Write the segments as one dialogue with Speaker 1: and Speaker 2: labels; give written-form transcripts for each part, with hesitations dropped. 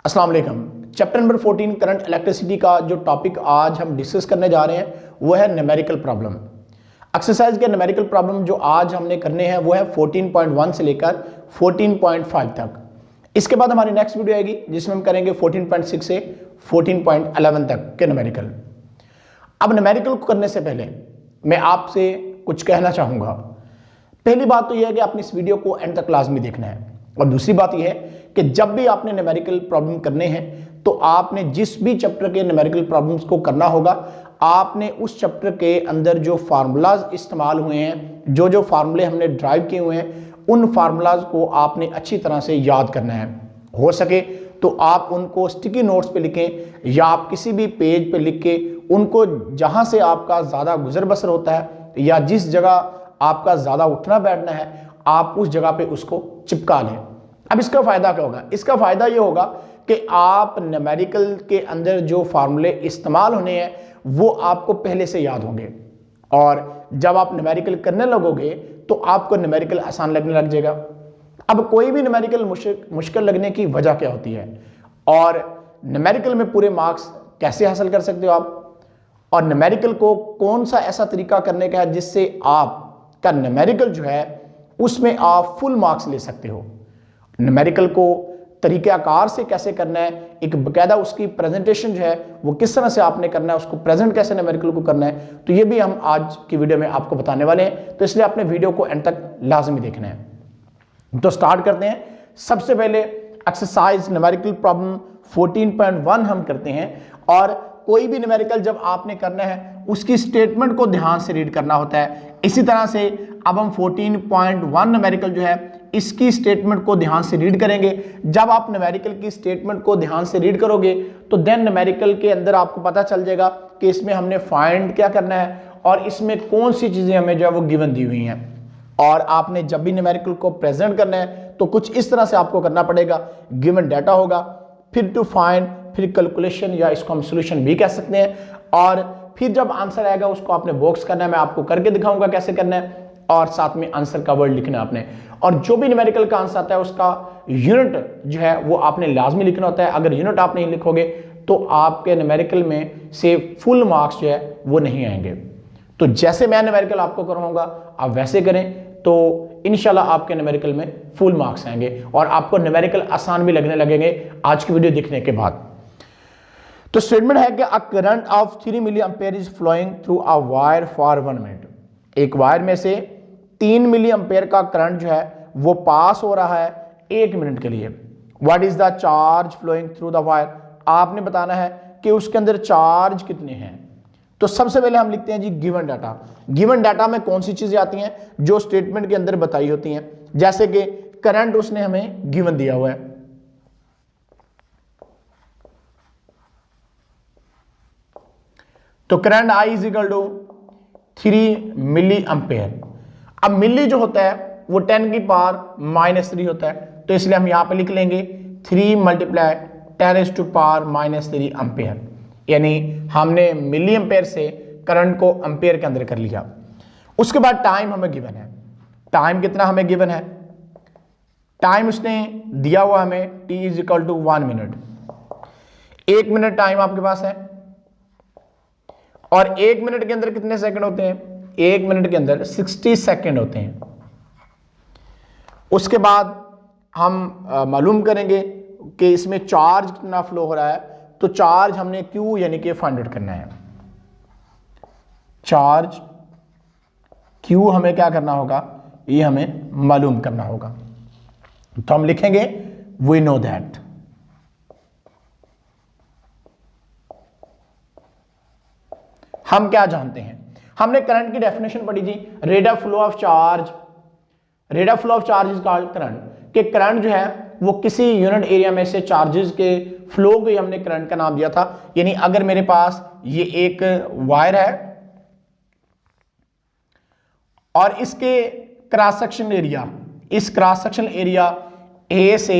Speaker 1: अस्सलाम वालेकुम। Chapter number 14 current electricity का जो टॉपिक आज हम डिस्कस करने जा रहे हैं वो है न्यूमेरिकल प्रॉब्लम। एक्सरसाइज के न्यूमेरिकल प्रॉब्लम जो आज हमने करने हैं वो है 14.1 से लेकर 14.5 तक। इसके बाद हमारी नेक्स्ट वीडियो आएगी जिसमें हम करेंगे 14.6 से 14.11 तक के न्यूमेरिकल। अब न्यूमेरिकल को करने से पहले मैं आपसे कुछ कहना चाहूँगा। पहली बात तो यह है कि आपने इस वीडियो को एंड तक लाजमी देखना है, और दूसरी बात यह है कि जब भी आपने न्यूमेरिकल प्रॉब्लम करने हैं तो आपने जिस भी चैप्टर के न्यूमेरिकल प्रॉब्लम्स को करना होगा, आपने उस चैप्टर के अंदर जो फार्मूलाज इस्तेमाल हुए हैं, जो फार्मूले हमने ड्राइव किए हुए हैं, उन फार्मूलाज को आपने अच्छी तरह से याद करना है। हो सके तो आप उनको स्टिकी नोट्स पे लिखें या आप किसी भी पेज पे लिख के उनको जहाँ से आपका ज़्यादा गुजर बसर होता है या जिस जगह आपका ज़्यादा उठना बैठना है आप उस जगह पे उसको चिपका लें। अब इसका फ़ायदा क्या होगा? इसका फ़ायदा ये होगा कि आप न्यूमेरिकल के अंदर जो फार्मूले इस्तेमाल होने हैं वो आपको पहले से याद होंगे, और जब आप न्यूमेरिकल करने लगोगे तो आपको न्यूमेरिकल आसान लगने लग जाएगा। अब कोई भी न्यूमेरिकल मुश्किल लगने की वजह क्या होती है, और न्यूमेरिकल में पूरे मार्क्स कैसे हासिल कर सकते हो आप, और न्यूमेरिकल को कौन सा ऐसा तरीका करने का है जिससे आपका न्यूमेरिकल जो है उसमें आप फुल मार्क्स ले सकते हो। न्यूमेरिकल को तरीक़ाकार से कैसे करना है, एक बाकायदा उसकी प्रेजेंटेशन जो है वो किस तरह से आपने करना है, उसको प्रेजेंट कैसे न्यूमेरिकल को करना है, तो ये भी हम आज की वीडियो में आपको बताने वाले हैं। तो इसलिए आपने वीडियो को एंड तक लाजमी देखना है। तो स्टार्ट करते हैं। सबसे पहले एक्सरसाइज न्यूमेरिकल प्रॉब्लम 14.1 हम करते हैं, और कोई भी न्यूमेरिकल जब आपने करना है उसकी स्टेटमेंट को ध्यान से रीड करना होता है। इसी तरह से अब हम 14.1 न्यूमेरिकल जो है इसकी स्टेटमेंट को ध्यान से रीड करेंगे। जब आप न्यूमेरिकल की स्टेटमेंट को ध्यान से रीड करोगे तो देन न्यूमेरिकल के अंदर आपको पता चल जाएगा कि इसमें हमने फाइंड क्या करना है और इसमें कौन सी चीज़ें हमें जो है वो गिवन दी हुई हैं। और आपने जब भी न्यूमेरिकल को प्रेजेंट करना है तो कुछ इस तरह से आपको करना पड़ेगा। गिवन डाटा होगा, फिर टू फाइंड, फिर कैलकुलेशन या इसको हम सोल्यूशन भी कह सकते हैं, और फिर जब आंसर आएगा उसको आपने बॉक्स करना है। मैं आपको करके दिखाऊंगा कैसे करना है, और साथ में आंसर का वर्ड लिखना है आपने। और जो भी न्यूमेरिकल का आंसर आता है उसका यूनिट जो है वो आपने लाजमी लिखना होता है। अगर यूनिट आप नहीं लिखोगे तो आपके न्यूमेरिकल में से फुल मार्क्स जो है वो नहीं आएंगे। तो जैसे मैं न्यूमेरिकल आपको करवाऊंगा आप वैसे करें तो इंशाल्लाह आपके न्यूमेरिकल में फुल मार्क्स आएंगे, और आपको न्यूमेरिकल आसान भी लगने लगेंगे आज की वीडियो देखने के बाद। तो स्टेटमेंट है कि a current of 3 milliampere is flowing through a wire for 1 minute. एक वायर में से 3 मिली एम्पेयर का करंट जो है वो पास हो रहा है 1 मिनट के लिए। What is the charge flowing through the wire? आपने बताना है कि उसके अंदर चार्ज कितने हैं। तो सबसे पहले हम लिखते हैं जी गिवन डाटा। गिवन डाटा में कौन सी चीजें आती हैं जो स्टेटमेंट के अंदर बताई होती हैं, जैसे कि करंट उसने हमें गिवन दिया हुआ है। तो current I is equal to 3 milliampere. अब मिली जो होता है वो 10 की पावर -3 होता है, तो इसलिए हम यहां पे लिख लेंगे 3 × 10⁻³ एम्पेयर, यानी हमने मिली एम्पेयर से करंट को एम्पेयर के अंदर कर लिया। उसके बाद टाइम हमें गिवन है। टाइम कितना हमें गिवन है? टाइम उसने दिया हुआ हमें T is equal to 1 minute. 1 minute time आपके पास है, और 1 मिनट के अंदर कितने सेकंड होते हैं? 1 मिनट के अंदर 60 सेकंड होते हैं। उसके बाद हम मालूम करेंगे कि इसमें चार्ज कितना फ्लो हो रहा है, तो चार्ज हमने Q यानी कि फाइंड आउट करना है। चार्ज Q हमें क्या करना होगा, ये हमें मालूम करना होगा। तो हम लिखेंगे वी नो दैट। हम क्या जानते हैं? हमने करंट की डेफिनेशन पढ़ी थी, rate of flow of charge. Rate of flow of charge is called current. कि करंट जो है वो किसी यूनिट एरिया में से चार्जेस के फ्लो को ही हमने करंट का नाम दिया था। यानी अगर मेरे पास ये एक वायर है और इसके क्रॉस सेक्शन एरिया, इस क्रॉस सेक्शन एरिया ए से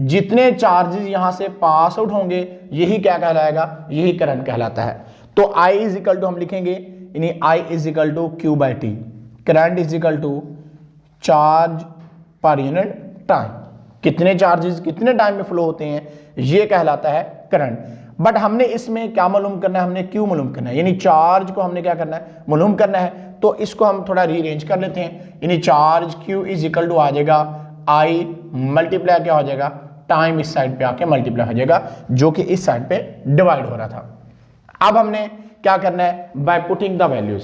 Speaker 1: जितने चार्जेस यहां से पास आउट होंगे यही क्या कहलाएगा, यही करंट कहलाता है। तो I इज इक्वल टू हम लिखेंगे, यानी I is equal to Q/T। Current is equal to charge per unit time. कितने चार्जेस कितने टाइम में फ्लो होते हैं, ये कहलाता है करंट। बट हमने इसमें क्या मालूम करना है, हमने क्यू मालूम करना है, यानी चार्ज को हमने क्या करना है, मालूम करना है। तो इसको हम थोड़ा रीअरेंज कर लेते हैं, यानी charge Q is equal to आ जाएगा आई मल्टीप्लाई क्या हो जाएगा, टाइम इस साइड पे आके मल्टीप्लाई हो जाएगा, जो कि इस साइड पे डिवाइड हो रहा था। अब हमने क्या करना है, बाय पुटिंग द वैल्यूज।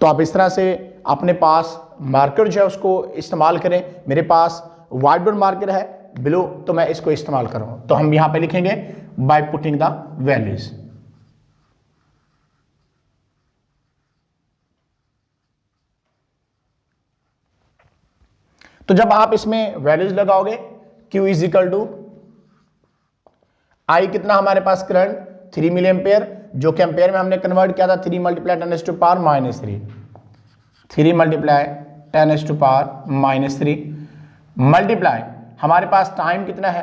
Speaker 1: तो आप इस तरह से अपने पास मार्कर जो है उसको इस्तेमाल करें। मेरे पास व्हाइट बोर्ड मार्कर है बिलो, तो मैं इसको इस्तेमाल कर रहा हूं। तो हम यहां पे लिखेंगे बाय पुटिंग द वैल्यूज। तो जब आप इसमें वैल्यूज लगाओगे, Q इज इक्वल टू आई कितना हमारे पास करंट 3 मिली एम्पेयर, जो कि एम्पेयर में हमने कन्वर्ट किया था 3 multiply 10 to power -3, 3 multiply 10 to power -3 multiply हमारे पास टाइम कितना है,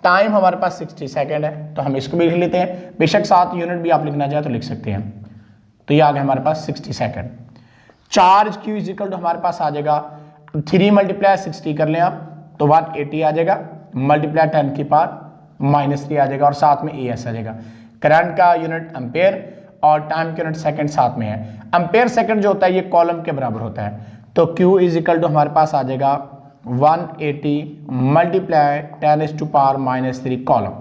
Speaker 1: टाइम हमारे पास 60 सेकेंड है, तो हम इसको भी लिख लेते हैं। बेशक 7 यूनिट भी आप लिखना चाहे तो लिख सकते हैं। तो ये आ गया हमारे पास 60 second. Charge Q is equal to हमारे पास आ जाएगा 3 मल्टीप्लाई 60 कर लें आप तो 180 आ जाएगा, मल्टीप्लाई 10 की पावर -3 आ जाएगा, और साथ में AS आ जाएगा। करंट का यूनिट एम्पेयर और टाइम का यूनिट सेकंड साथ में है। एम्पेयर सेकंड जो होता है ये कॉलम के बराबर होता है। तो Q इज इक्वल टू हमारे पास आ जाएगा 180 multiply 10 to power -3 coulomb.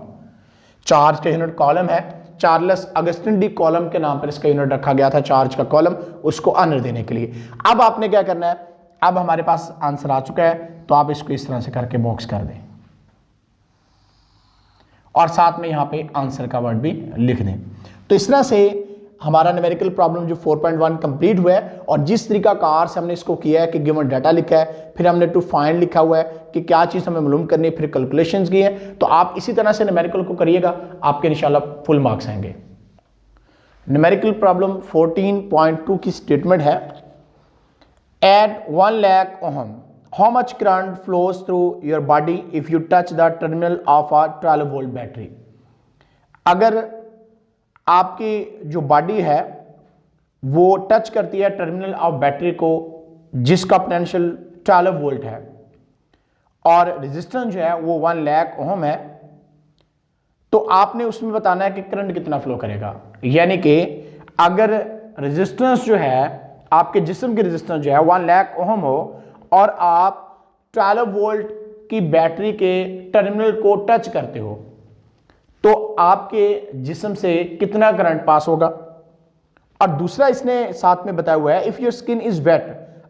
Speaker 1: Charge का यूनिट कॉलम है, चार्ल्स अगस्टिन डी कॉलम के नाम पर इसका यूनिट रखा गया था, चार्ज का कॉलम, उसको आनर देने के लिए। अब आपने क्या करना है, अब हमारे पास आंसर आ चुका है, तो आप इसको इस तरह से करके बॉक्स कर दें और साथ में यहां पे आंसर का वर्ड भी लिख दें। तो इस तरह से हमारा न्यूमेरिकल प्रॉब्लम जो 4.1 कंप्लीट हुआ है। और जिस तरीका कार से हमने इसको किया है कि गिवन डाटा लिखा है, फिर हमने टू फाइंड लिखा हुआ है कि क्या चीज़ हमें मालूम करनी है, फिर कैलकुलेशंस की है। तो आप इसी तरह से न्यूमेरिकल को करिएगा, आपके इंशाल्लाह फुल मार्क्स आएंगे। न्यूमेरिकल प्रॉब्लम 14.2 की स्टेटमेंट है, at 1 lakh ohm how much current flows through your body if you touch the terminal of a 12 volt battery. अगर आपकी जो बॉडी है वो टच करती है टर्मिनल ऑफ बैटरी को जिसका पोटेंशियल 12 वोल्ट है और रेजिस्टेंस जो है वो 1 लाख ओम है, तो आपने उसमें बताना है कि करंट कितना फ्लो करेगा। यानी कि अगर रेजिस्टेंस जो है आपके जिस्म की रेजिस्टेंस जो है 1 लाख ओम हो और आप 12 वोल्ट की बैटरी के टर्मिनल को टच करते हो, तो आपके जिस्म से कितना करंट पास होगा। और दूसरा इसने साथ में बताया हुआ है, if your skin is wet,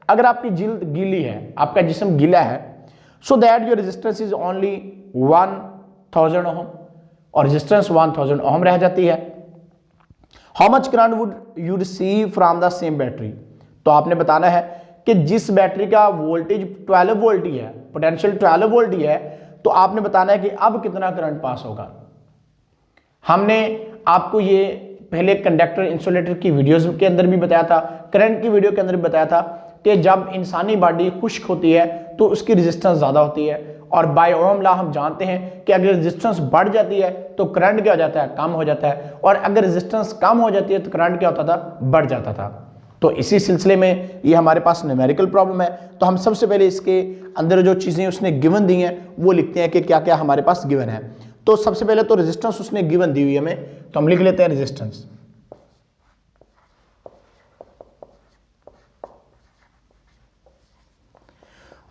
Speaker 1: अगर आपकी जिल्द गीली है, आपका जिस्म गीला है, so that your resistance is only 1000 ohm, और रेजिस्टेंस 1000 ओम रह जाती है। How much current would you receive from the same battery, तो आपने बताना है कि जिस बैटरी का वोल्टेज 12 वोल्ट ही है, पोटेंशियल 12 वोल्ट ही है, तो आपने बताना है कि अब कितना करंट पास होगा। हमने आपको ये पहले कंडक्टर इंसुलेटर की वीडियोस के अंदर भी बताया था, करंट की वीडियो के अंदर भी बताया था कि जब इंसानी बॉडी खुश्क होती है तो उसकी रेजिस्टेंस ज़्यादा होती है, और बाय ओम लॉ हम जानते हैं कि अगर रेजिस्टेंस बढ़ जाती है तो करंट क्या हो जाता है, कम हो जाता है, और अगर रेजिस्टेंस कम हो जाती है तो करंट क्या होता था, बढ़ जाता था। तो इसी सिलसिले में ये हमारे पास न्यूमेरिकल प्रॉब्लम है। तो हम सबसे पहले इसके अंदर जो चीज़ें उसने गिवन दी हैं वो लिखते हैं कि क्या क्या हमारे पास गिवन है। तो सबसे पहले तो रेजिस्टेंस उसने गिवन दी हुई है हमें, तो हम लिख लेते हैं रेजिस्टेंस।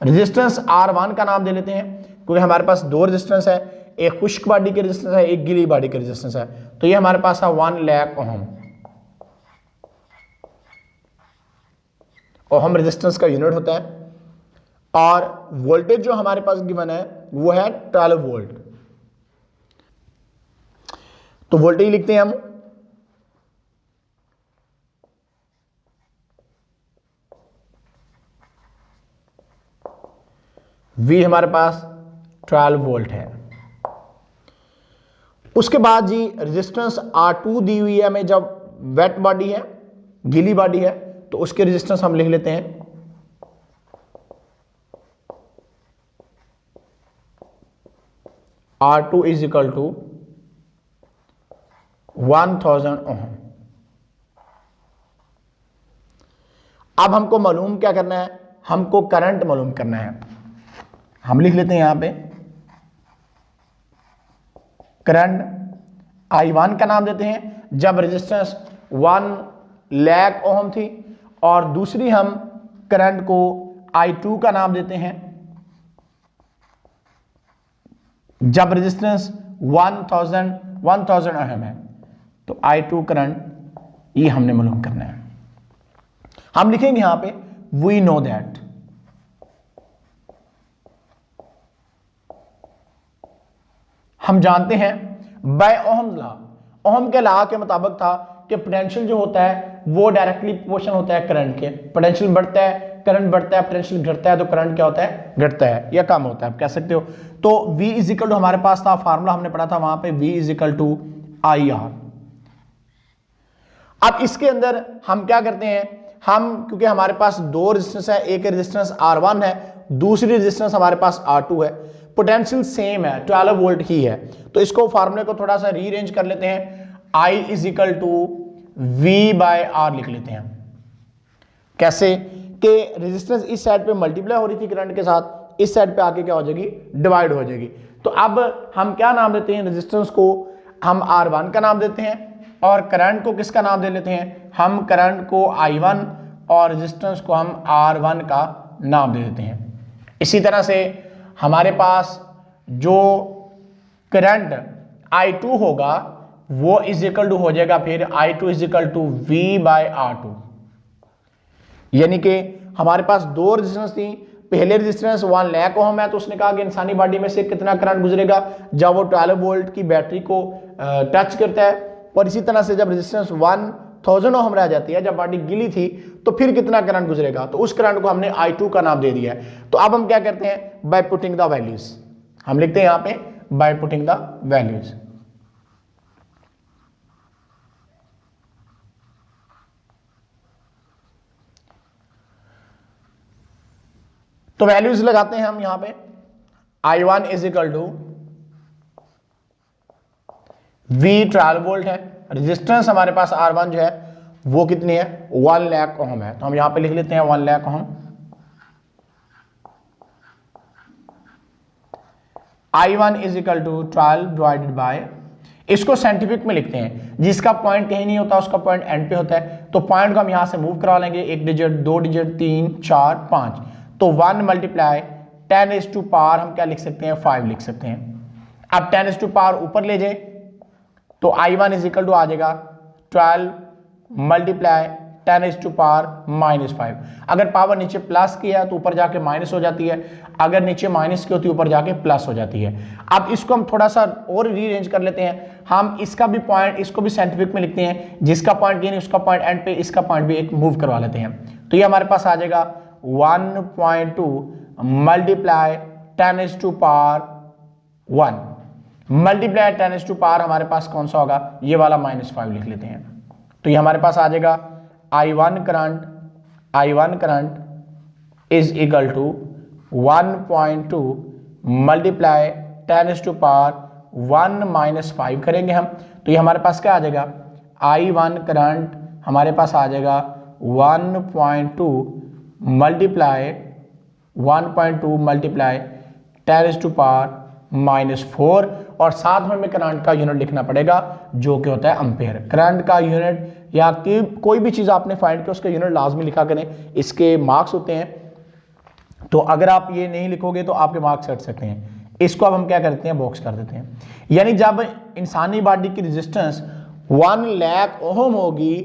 Speaker 1: रेजिस्टेंस R1 का नाम दे लेते हैं क्योंकि हमारे पास दो रेजिस्टेंस है, एक खुश्क बॉडी के रेजिस्टेंस है, एक गीली बॉडी के रेजिस्टेंस है। तो ये हमारे पास है 1 लाख ओम। ओम रेजिस्टेंस का यूनिट होता है, और वोल्टेज जो हमारे पास गिवन है वो है 12 वोल्ट। तो वोल्टेज लिखते हैं हम, V हमारे पास 12 वोल्ट है। उसके बाद जी रेजिस्टेंस R2 दी हुई है हमें, जब वेट बॉडी है, गीली बॉडी है, तो उसके रेजिस्टेंस हम लिख लेते हैं R2 इज इक्वल टू 1000 ओम। अब हमको मालूम क्या करना है, हमको करंट मालूम करना है। हम लिख लेते हैं यहां पे करंट I1 का नाम देते हैं जब रेजिस्टेंस 1 लाख ओम थी, और दूसरी हम करंट को I2 का नाम देते हैं जब रेजिस्टेंस 1000 ओम है। तो I2 करंट ये हमने मालूम करना है। हम लिखेंगे यहां पे वी नो दैट, हम जानते हैं बाय ओहम लॉ, ओहम के लॉ के मुताबिक था कि पोटेंशियल जो होता है वो डायरेक्टली प्रोपोर्शनल होता है करंट के। पोटेंशियल बढ़ता है करंट बढ़ता है, पोटेंशियल घटता है तो करंट क्या होता है, घटता है या कम होता है, आप कह सकते हो। तो V इज इक्वल टू हमारे पास था फार्मूला हमने पढ़ा था वहां पे, V is equal to IR। अब इसके अंदर हम क्या करते हैं, हम क्योंकि हमारे पास दो रेजिस्टेंस है, एक रेजिस्टेंस R1 है, दूसरी रेजिस्टेंस हमारे पास R2 है, पोटेंशियल सेम है 12 वोल्ट ही है, तो इसको फार्मूले को थोड़ा सा रीअरेंज कर लेते हैं, I is equal to V by R लिख लेते हैं। कैसे कि रेजिस्टेंस इस साइड पे मल्टीप्लाई हो रही थी करंट के साथ, इस साइड पे आके क्या हो जाएगी, डिवाइड हो जाएगी। तो अब हम क्या नाम देते हैं, रेजिस्टेंस को हम R1 का नाम देते हैं और करंट को किसका नाम दे लेते हैं, हम करंट को I1 और रेजिस्टेंस को हम R1 का नाम दे देते हैं। इसी तरह से हमारे पास जो करंट I2 होगा वो इज इक्वल टू हो जाएगा फिर I2 is equal to V by R2। यानी कि हमारे पास दो रेजिस्टेंस थी, पहले रेजिस्टेंस 1 लाख ओम है, तो उसने कहा कि इंसानी बॉडी में से कितना करंट गुजरेगा जब वो 12 वोल्ट की बैटरी को टच करता है, और इसी तरह से जब रेजिस्टेंस 1000 ओम रह जाती है, जब बॉडी गिली थी तो फिर कितना करंट गुजरेगा, तो उस करंट को हमने I2 का नाम दे दिया है। तो अब हम क्या करते हैं, बाय पुटिंग द वैल्यूज, हम लिखते हैं यहां पे बाय पुटिंग द वैल्यूज। तो वैल्यूज लगाते हैं हम यहां पे, I1 is equal to V 12 volt है, रेजिस्टेंस हमारे पास R1 जो है वो कितनी है, 1 लाख ओम है, तो हम यहां पे लिख लेते हैं 1 lakh ohm. I1 is equal to 12 divided by, इसको साइंटिफिक में लिखते हैं, जिसका पॉइंट कहीं नहीं होता उसका पॉइंट एंड पे होता है, तो पॉइंट को हम यहां से मूव करा लेंगे, 1 डिजिट 2 डिजिट 3 4 5, तो 1 मल्टीप्लाई 10 टू पावर हम क्या लिख सकते हैं, 5 लिख सकते हैं। अब 10 टू पावर ऊपर ले जाए तो I1 इज इक्वल टू आ जाएगा 12 मल्टीप्लाई 10 टू पावर -5। अगर पावर नीचे प्लस की है तो ऊपर जाके माइनस हो जाती है, अगर नीचे माइनस की होती है ऊपर जाके प्लस हो जाती है। अब इसको हम थोड़ा सा और रीअरेंज कर लेते हैं, हम इसका भी पॉइंट, इसको भी साइंटिफिक में लिखते हैं, जिसका पॉइंट ये नहीं उसका पॉइंट एंड पे, इसका पॉइंट भी एक मूव करवा लेते हैं। तो ये हमारे पास आ जाएगा 1.2 multiply 10 to power 1 multiply 10 to power हमारे पास कौन सा होगा, ये वाला -5 लिख लेते हैं। तो ये हमारे पास आ जाएगा I1 current is equal to 1.2 multiply 10 to power 1 -5 करेंगे हम, तो ये हमारे पास क्या आ जाएगा, I1 करंट हमारे पास आ जाएगा 1.2 मल्टीप्लाई 10 टू पावर -4, और साथ में हमें करंट का यूनिट लिखना पड़ेगा जो कि होता है एम्पेयर। करंट का यूनिट या कि कोई भी चीज़ आपने फाइंड किया उसका यूनिट लाजमी लिखा करें, इसके मार्क्स होते हैं, तो अगर आप ये नहीं लिखोगे तो आपके मार्क्स हट सकते हैं। इसको अब हम क्या करते हैं, बॉक्स कर देते हैं। यानी जब इंसानी बॉडी की रेजिस्टेंस 1 लाख ओम होगी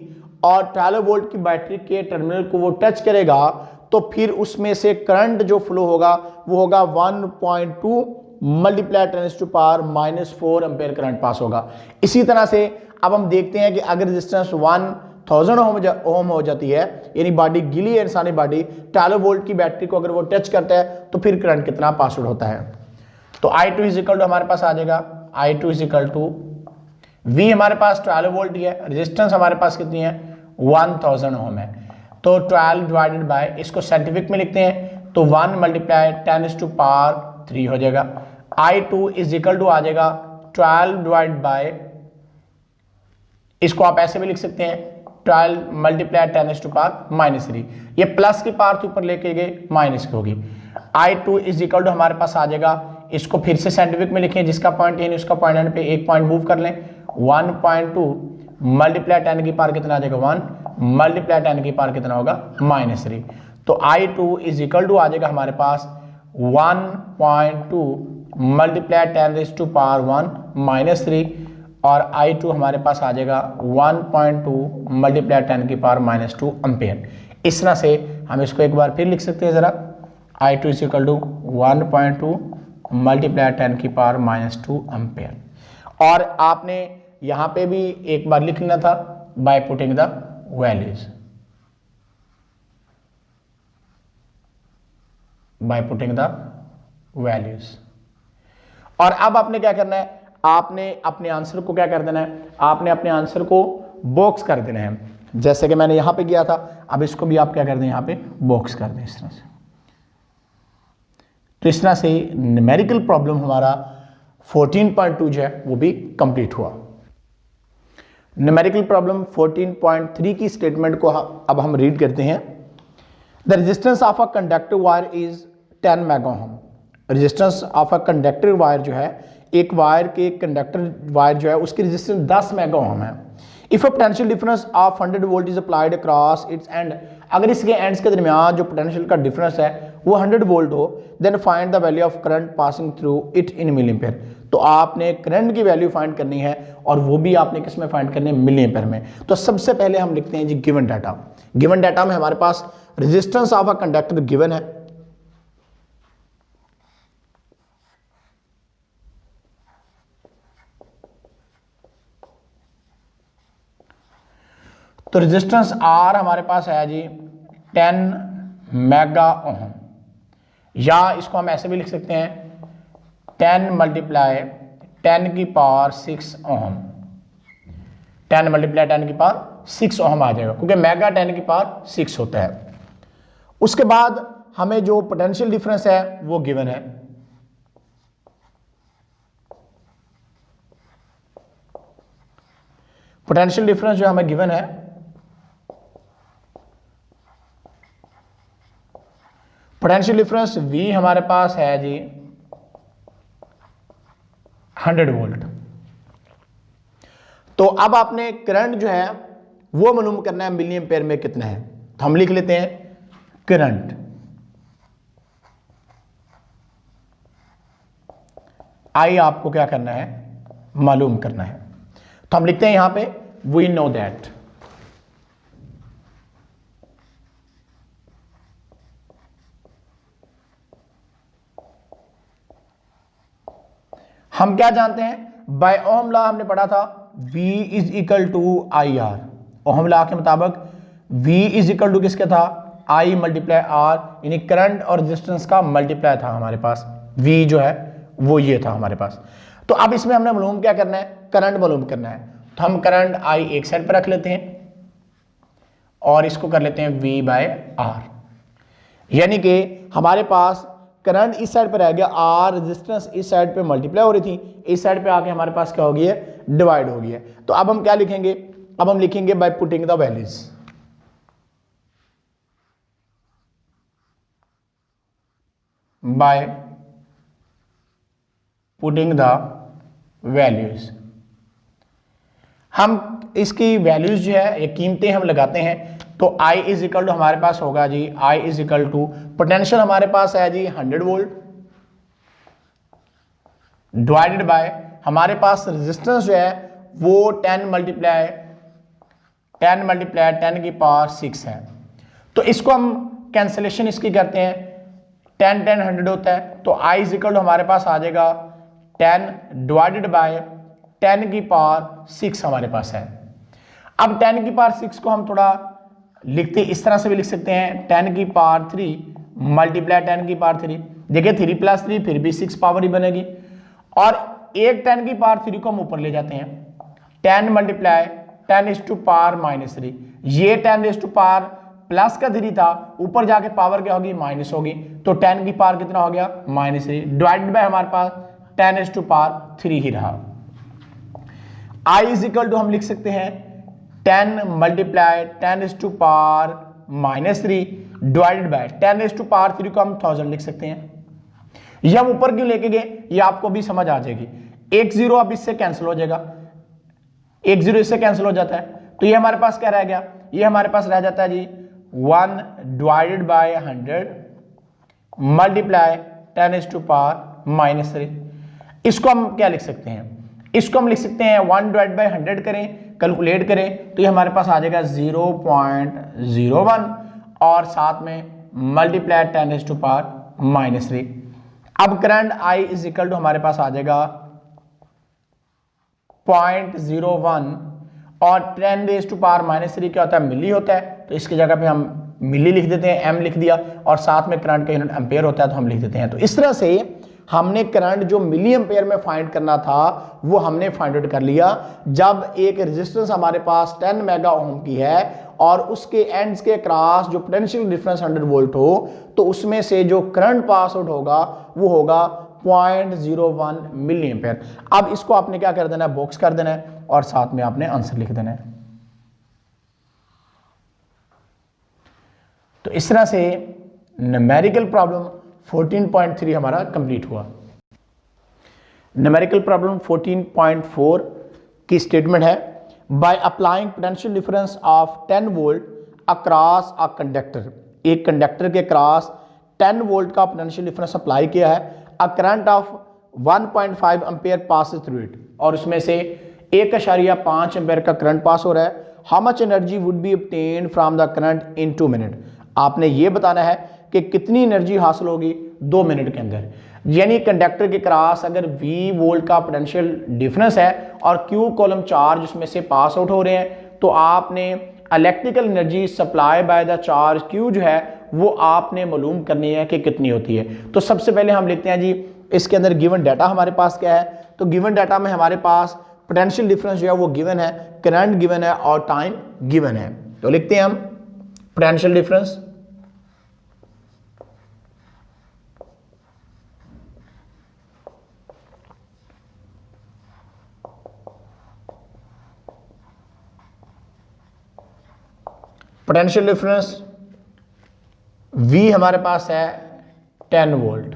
Speaker 1: और 12 वोल्ट की बैटरी के टर्मिनल को वो टच करेगा, तो फिर उसमें से करंट जो फ्लो होगा वो होगा 1.2 multiply 10 to power -4 ampere current pass होगा। इसी तरह से अब हम देखते हैं कि अगर रेजिस्टेंस 1000 ओम हो जाती है, यानी बॉडी गिली है इंसानी बॉडी, 12 वोल्ट की बैटरी को अगर वो टच करता है तो फिर करंट कितना पास आउट होता है। तो I2 इज इक्वल टू हमारे पास आ जाएगा, I2 is equal to V हमारे पास 12 वोल्ट है, रेजिस्टेंस हमारे पास कितनी है 1000 ओम है, तो 12 डिवाइडेड बाय, इसको साइंटिफिक में लिखते हैं, तो 1 मल्टीप्लाई 10 टू पावर 3 हो जाएगा। I2 इज इक्वल टू आ जाएगा 12 डिवाइड बाय, इसको आप ऐसे भी लिख सकते हैं 12 मल्टीप्लाई 10 टू पावर -3, ये प्लस की पावर ऊपर लेके गए माइनस की होगी। I2 इज इक्वल टू हमारे पास आ जाएगा इसको फिर से साइंटिफिक में लिखें, जिसका पॉइंट एन उसका पॉइंट एन पे एक पॉइंट मूव कर लें। 1.2 मल्टीप्लाई 10 की पावर कितना आ जाएगा 1 मल्टीप्लाई 10 की पावर कितना होगा -3। तो I2 इज इक्वल टू आ जाएगा हमारे पास 1.2 मल्टीप्लाई 10 रेज़ टू पावर 1 -3 और I2 हमारे पास आ जाएगा 1.2 मल्टीप्लाई 10 की पावर -2 एम्पेयर। इस तरह से हम इसको एक बार फिर लिख सकते हैं जरा, I2 is equal to 1.2 multiply 10 की पावर -2 एम्पेयर। और आपने यहां पे भी एक बार लिख लेना था bye putting the values, bye putting the values. और अब आपने क्या करना है, आपने अपने आंसर को क्या कर देना है, आपने अपने आंसर को बॉक्स कर देना है, जैसे कि मैंने यहां पे किया था। अब इसको भी आप क्या कर दें, यहां पे बॉक्स कर दें इस तरह से। तो इस तरह से न्यूमेरिकल प्रॉब्लम हमारा 14.2 जो है वो भी कंप्लीट हुआ। न्यूमेरिकल प्रॉब्लम 14.3 की स्टेटमेंट को अब हम रीड करते हैं। The resistance of a conductor wire is 10 mega ohm. Resistance of a conductor wire जो है, एक वायर के कंडक्टर वायर जो है उसकी रेजिस्टेंस 10 मेगा ओम है। If a potential difference of 100 volt is applied across its and, अगर इसके एंड्स के दरमियान जो पोटेंशियल का डिफरेंस है वो 100 वोल्ट हो, then find the value of current passing through it in milliampere. तो आपने करंट की वैल्यू फाइंड करनी है और वो भी आपने किस में फाइंड करनी है, मिलीएम्पेयर में। तो सबसे पहले हम लिखते हैं जी गिवन डाटा। गिवन डाटा में हमारे पास resistance of a conductor given है, तो रेजिस्टेंस R हमारे पास है जी 10 मेगा ओम, या इसको हम ऐसे भी लिख सकते हैं 10 मल्टीप्लाई 10 की पावर 6 ओम। 10 मल्टीप्लाई 10 की पावर 6 ओम आ जाएगा, क्योंकि मेगा 10 की पावर 6 होता है। उसके बाद हमें जो पोटेंशियल डिफरेंस है वो गिवन है, पोटेंशियल डिफरेंस जो हमें गिवन है, पोटेंशियल डिफरेंस V हमारे पास है जी 100 वोल्ट। तो अब आपने करंट जो है वो मालूम करना है मिली एम्पेयर में कितना है। तो हम लिख लेते हैं करंट, I आपको क्या करना है, मालूम करना है। तो हम लिखते हैं यहां पे वी नो दैट, हम क्या जानते हैं, बाय ओम लॉ हमने पढ़ा था V is equal to I R. Ohm law के मुताबिक V इज इक्वल टू किसका था, I मल्टीप्लाई R, यानी करंट और रेजिस्टेंस का मल्टीप्लाई था हमारे पास। V जो है वो ये था हमारे पास। तो अब इसमें हमने मालूम क्या करना है, करंट मालूम करना है। तो हम करंट I एक साइड पर रख लेते हैं और इसको कर लेते हैं V बाय R, यानी कि हमारे पास करंट इस साइड पर रह गया, R रेजिस्टेंस इस साइड पे मल्टीप्लाई हो रही थी, इस साइड पे आके हमारे पास क्या हो गई है, डिवाइड हो गई है। तो अब हम क्या लिखेंगे, अब हम लिखेंगे bye putting the values, bye putting the values. हम इसकी वैल्यूज जो है ये कीमतें हम लगाते हैं। तो I इज इक्वल टू हमारे पास होगा जी, I is equal to potential हमारे पास है जी 100 वोल्ट डिवाइडेड बाय हमारे पास रेजिस्टेंस जो है वो 10 मल्टीप्लाई 10 की पावर 6 है। तो इसको हम कैंसिलेशन इसकी करते हैं, 10 10 100 होता है। तो I इज इक्वल टू हमारे पास आ जाएगा 10 डिवाइडेड बाय 10 की पावर 6 हमारे पास है। अब 10 की पावर 6 को हम थोड़ा लिखते इस तरह से भी लिख सकते हैं, 10 की पावर 3 मल्टीप्लाई 10 की पावर 3। देखिए 3 प्लस 3 फिर भी 6 पावर ही बनेगी, और एक 10 की पावर 3 को हम ऊपर ले जाते हैं, 10 मल्टीप्लाई 10 इज टू पावर -3। ये 10 इज टू पावर प्लस का 3 था, ऊपर जाके पावर क्या होगी, माइनस होगी। तो 10 की पावर कितना हो गया, -3 डिवाइडेड बाय हमारे पास 10 इज टू पावर 3 ही रहा। I इज इक्वल टू हम लिख सकते हैं 10 multiply 10 is to power -3 divided by 10 is to power 3 को हम 1000 लिख सकते हैं। ये हम ऊपर क्यों लेके गए ये आपको भी समझ आ जाएगी। एक जीरो अब इससे कैंसिल हो जाएगा, एक जीरो इससे कैंसिल हो जाता है, तो ये हमारे पास क्या रह गया, ये हमारे पास रह जाता है जी 1 डिवाइडेड बाय 100 मल्टीप्लाई 10⁻⁻3। इसको हम क्या लिख सकते हैं, इसको हम लिख सकते हैं 1 डिवाइड बाय 100 करें, कैलकुलेट करें तो ये हमारे पास आ जाएगा 0.01 और साथ में मल्टीप्लाई 10⁻⁻3। अब current I is equal to हमारे पास आ जाएगा 0.01 और 10⁻³ क्या होता है, मिली होता है, तो इसकी जगह पे हम मिली लिख देते हैं, m लिख दिया, और साथ में करंट का यूनिट एम्पेयर होता है तो हम लिख देते हैं। तो इस तरह से हमने करंट जो मिली एम्पेयर में फाइंड करना था वो हमने फाइंड आउट कर लिया। जब एक रेजिस्टेंस हमारे पास 10 मेगा ओम की है और उसके एंड्स के क्रॉस जो पोटेंशियल डिफरेंस 100 वोल्ट हो, तो उसमें से जो करंट पास आउट होगा वो होगा 0.01 मिली एम्पेयर। अब इसको आपने क्या कर देना है, बॉक्स कर देना है और साथ में आपने आंसर लिख देना है। तो इस तरह से न्यूमेरिकल प्रॉब्लम 14.3 हमारा कंप्लीट हुआ। न्यूमेरिकल प्रॉब्लम 14.4 की स्टेटमेंट है, by applying potential difference of 10 volt across a conductor, एक कंडक्टर के क्रॉस 10 वोल्ट का पोटेंशियल डिफरेंस अप्लाई किया है, अ current of 1.5 ampere pass through it, और उसमें से 1.5 एम्पेयर का करंट पास हो रहा है। How much energy would be obtained from the current in 2 minute, आपने ये बताना है कि कितनी एनर्जी हासिल होगी 2 मिनट के अंदर। यानी कंडक्टर के क्रॉस अगर V वोल्ट का पोटेंशियल डिफरेंस है और Q कॉलम चार्ज उसमें से पास आउट हो रहे हैं, तो आपने electrical energy supply by the charge Q जो है वो आपने मालूम करनी है कि कितनी होती है। तो सबसे पहले हम लिखते हैं जी, इसके अंदर गिवन डाटा हमारे पास क्या है, तो गिवन डाटा में हमारे पास पोटेंशियल डिफरेंस जो है वो गिवन है, करंट गिवन है और टाइम गिवन है। तो लिखते हैं हम potential difference potential difference V हमारे पास है 10 वोल्ट,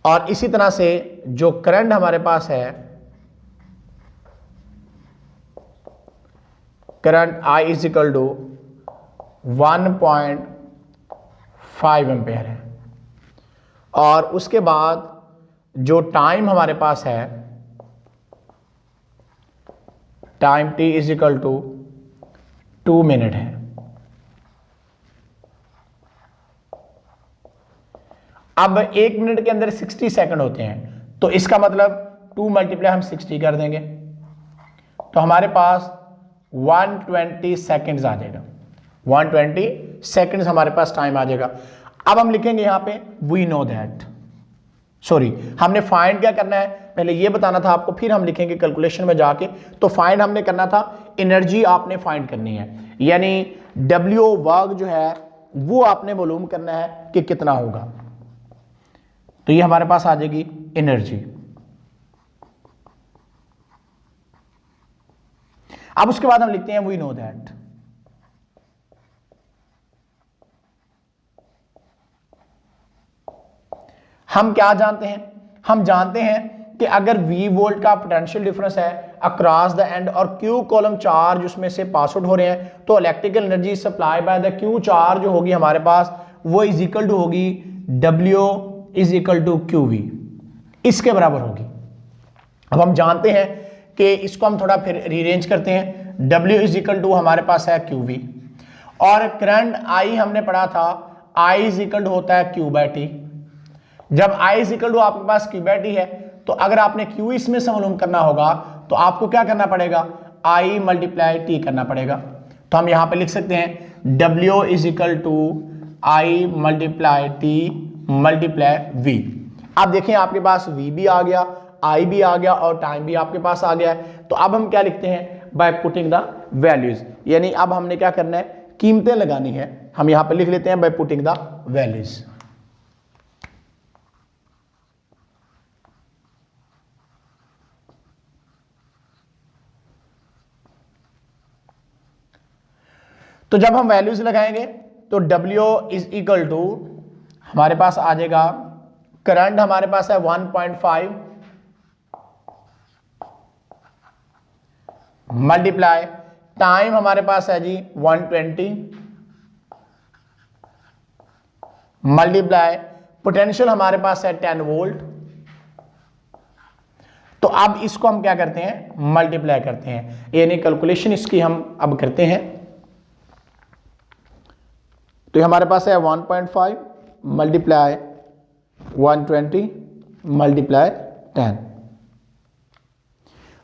Speaker 1: और इसी तरह से जो करंट हमारे पास है, current I is equal to 1.5 ampere है, और उसके बाद जो टाइम हमारे पास है, time T is equal to 2 minute है। अब 1 मिनट के अंदर 60 सेकंड होते हैं, तो इसका मतलब 2 मल्टीप्लाई हम 60 कर देंगे तो हमारे पास 120 सेकंड्स आ जाएगा, 120 सेकंड्स हमारे पास टाइम आ जाएगा। अब हम लिखेंगे यहां पे वी नो दैट, सॉरी हमने फाइंड क्या करना है, पहले ये बताना था आपको, फिर हम लिखेंगे कैलकुलेशन में जाके। तो फाइंड हमने करना था, एनर्जी आपने फाइंड करनी है, यानी W वर्क जो है वो आपने मालूम करना है कि कितना होगा। तो ये हमारे पास आ जाएगी एनर्जी। अब उसके बाद हम लिखते हैं वी नो दैट, हम क्या जानते हैं, हम जानते हैं कि अगर V वोल्ट का पोटेंशियल डिफरेंस है अक्रॉस द एंड और Q कॉलम चार्ज उसमें से पास आउट हो रहे हैं, तो electrical energy supply by the Q charge जो होगी हमारे पास वो इज इक्वल टू होगी W is equal to QV, इसके बराबर होगी। अब हम जानते हैं कि इसको हम थोड़ा फिर रीअरेंज करते हैं, W इज इक्वल टू हमारे पास है QV, और करंट I हमने पढ़ा था I इज इक्वल टू होता है Q बाय T। जब I इज इक्वल टू आपके पास Q बाय T है, तो अगर आपने Q इसमें से मालूम करना होगा तो आपको क्या करना पड़ेगा, I मल्टीप्लाई T करना पड़ेगा। तो हम यहां पे लिख सकते हैं W is equal to I multiply T multiply V। अब देखें आपके पास V भी आ गया, I भी आ गया और टाइम भी आपके पास आ गया है। तो अब हम क्या लिखते हैं, बाय पुटिंग द वैल्यूज, यानी अब हमने क्या करना है, कीमतें लगानी है। हम यहां पे लिख लेते हैं बाय पुटिंग द वैल्यूज। तो जब हम वैल्यूज लगाएंगे तो W इज इक्वल टू हमारे पास आ जाएगा करंट हमारे पास है 1.5 मल्टीप्लाई टाइम हमारे पास है जी 120 मल्टीप्लाई पोटेंशियल हमारे पास है 10 वोल्ट। तो अब इसको हम क्या करते हैं, मल्टीप्लाई करते हैं, यानी कैलकुलेशन इसकी हम अब करते हैं। तो ये हमारे पास है 1.5 मल्टीप्लाई 120 मल्टीप्लाई 10,